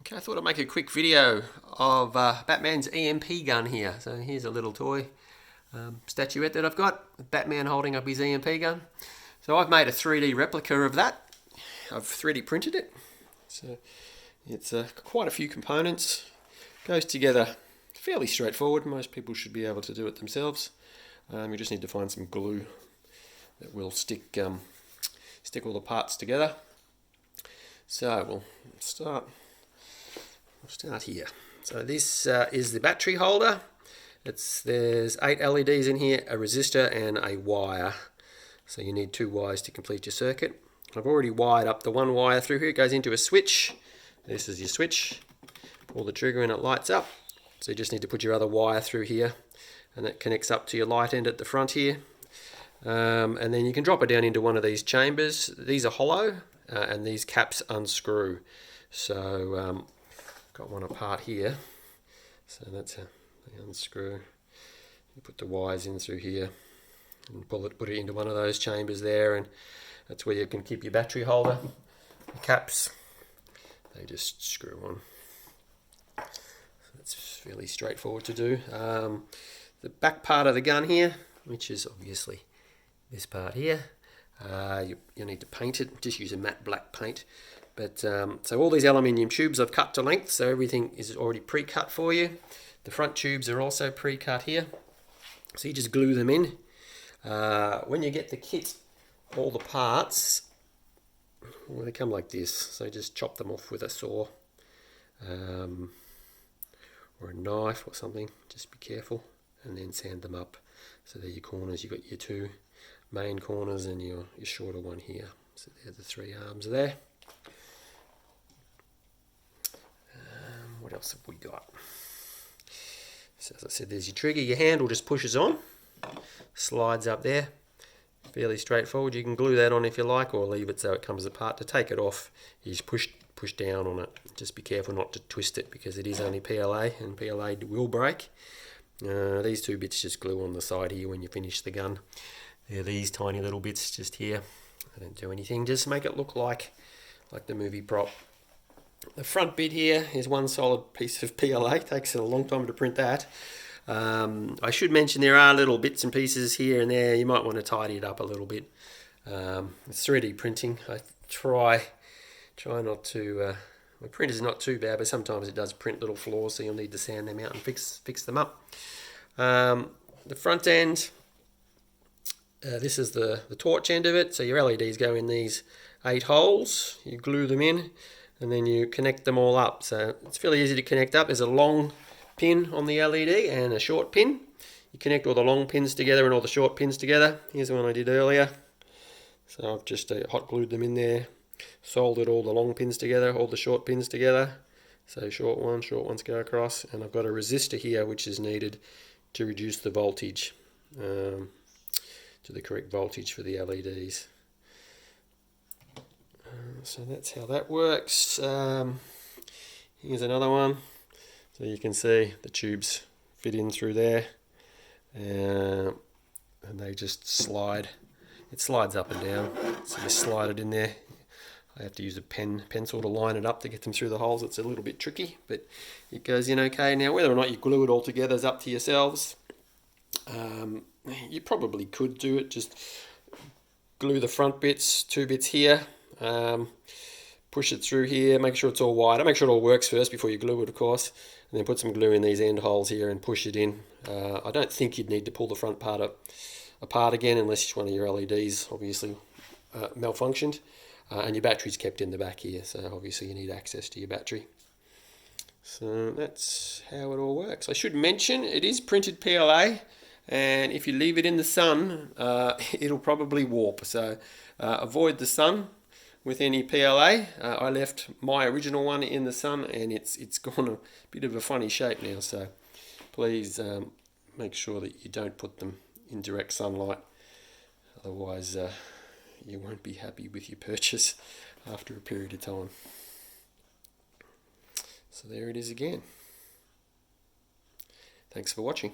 Okay, I thought I'd make a quick video of Batman's EMP gun here. So here's a little toy statuette that I've got, Batman holding up his EMP gun. So I've made a 3D replica of that. I've 3D printed it. So it's quite a few components. Goes together fairly straightforward. Most people should be able to do it themselves. You just need to find some glue that will stick all the parts together. So we'll start here. So this is the battery holder. There's 8 LEDs in here, a resistor and a wire. So you need 2 wires to complete your circuit. I've already wired up the one wire through here. It goes into a switch. This is your switch. Pull the trigger and it lights up. So you just need to put your other wire through here, and that connects up to your light end at the front here. And then you can drop it down into one of these chambers. These are hollow, and these caps unscrew. So got one apart here. So that's how they unscrew. You put the wires in through here and put it into one of those chambers there, and that's where you can keep your battery holder. The caps, they just screw on. So that's fairly straightforward to do. The back part of the gun here, which is obviously this part here, you need to paint it. Just use a matte black paint. But so all these aluminium tubes I've cut to length, so everything is already pre-cut for you. The front tubes are also pre-cut here, so you just glue them in. When you get the kit, all the parts, well, they come like this, so just chop them off with a saw or a knife or something. Just be careful, and then sand them up. So they're your corners. You've got your 2 main corners and your shorter one here. So they're the 3 arms there. What else have we got? So as I said, there's your trigger. Your handle just pushes on, slides up there. Fairly straightforward. You can glue that on if you like, or leave it so it comes apart. To take it off, you just push down on it. Just be careful not to twist it, because it is only PLA, and PLA will break. These 2 bits just glue on the side here when you finish the gun. They're these tiny little bits just here. I don't do anything, just make it look like the movie prop. The front bit here is one solid piece of PLA. Takes a long time to print that. I should mention there are little bits and pieces here and there. You might want to tidy it up a little bit. It's 3D printing. I try not to. My printer's not too bad, but sometimes it does print little flaws, so you'll need to sand them out and fix them up. The front end. This is the torch end of it. So your LEDs go in these 8 holes. You glue them in, and then you connect them all up. So it's fairly easy to connect up. There's a long pin on the LED and a short pin. You connect all the long pins together and all the short pins together. Here's the one I did earlier. So I've just hot glued them in there, soldered all the long pins together, all the short pins together. So short ones go across, and I've got a resistor here which is needed to reduce the voltage to the correct voltage for the LEDs. So that's how that works. Here's another one. So you can see the tubes fit in through there, and they just slide. It slides up and down, so you slide it in there. I have to use a pencil to line it up to get them through the holes. It's a little bit tricky, but it goes in okay. Now, whether or not you glue it all together is up to yourselves. You probably could do it. Just glue the front bits, 2 bits here. Push it through here, make sure it's all wide. Make sure it all works first before you glue it, of course, and then put some glue in these end holes here and push it in. I don't think you'd need to pull the front part apart again, unless one of your LEDs obviously malfunctioned, and your battery's kept in the back here, so obviously you need access to your battery. So that's how it all works. I should mention it is printed PLA, and if you leave it in the sun, it'll probably warp, so avoid the sun with any PLA. I left my original one in the sun, and it's gone a bit of a funny shape now, so please make sure that you don't put them in direct sunlight, otherwise you won't be happy with your purchase after a period of time. So there it is again. Thanks for watching.